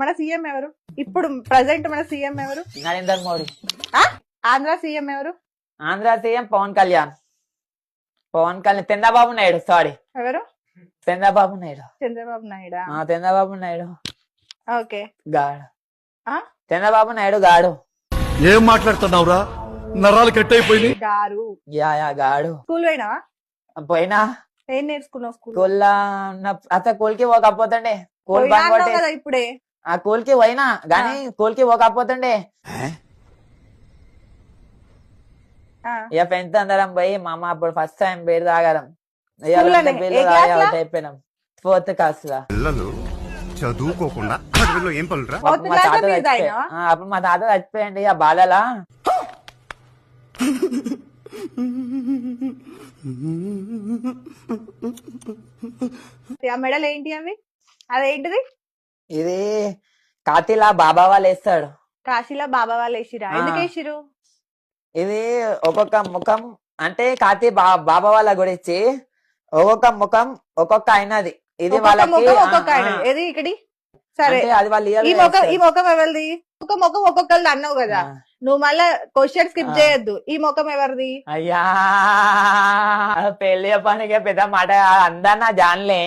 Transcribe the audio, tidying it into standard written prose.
మన సీఎం ఎవరు ఇప్పుడు ప్రజెంట్ మన సీఎం ఎవరు? నరేంద్ర మోడీ. ఆంధ్ర సీఎం ఎవరు? ఆంధ్ర సీఎం పవన్ కళ్యాణ్. చంద్రబాబు నాయుడు. సారీ, ఎవరు? చంద్రబాబు నాయుడు. చంద్రబాబు నాయుడా? చంద్రబాబు నాయుడు ఓకే గాడు. చంద్రబాబు నాయుడు గాడు. ఏం మాట్లాడుతున్నావురా? నరాలు కట్ అయిపోయింది. గారు. యా గాడు. స్కూల్ పోయినా? పోయినా. ఏం నేర్చుకున్నావు స్కూల్? స్కూల్లో అసలు స్కూల్కి పోకపోతుండే. కదా ఇప్పుడే. ఆ స్కూల్కి పోయినా గానీ స్కూల్కి పోకపోతుండే. ఇక ఫ్రెండ్స్ అందరం పోయి మా అమ్మ అప్పుడు ఫస్ట్ టైం పేరు తాగడం. అయిపోయినాం 4th క్లాస్ లో. చదువుకోకుండా ఏం పనులురా? అప్పుడు మా తాత చచ్చిపోయండి ఆ బాలలా. ఆ మెడల్ ఏంటి అవి? అదేంటిది? ఇది కాతిలా బాబా వాళ్ళు వేస్తాడు. కాశీలో బాబా వాళ్ళు వేసిరా? ఎందుకు వేసిరు? ఇది ఒక్కొక్క ముఖం అంటే కాతి బాబా వాళ్ళ గురించి ఒక్కొక్క ముఖం ఒక్కొక్క అయినది. ఇది వాళ్ళకి ఏది ఇక్కడి? సరే, అది వాళ్ళు ఈ ముఖం ఎవరిది? ఒక ముఖం ఒక్కొక్కరిది అన్నావు కదా, నువ్వు మళ్ళా క్వశ్చన్ స్కిప్ చేయొద్దు. ఈ ముఖం ఎవరిది? అయ్యా పెళ్లి పనికి పెద్ద మాట అందరు నా జాన్లే.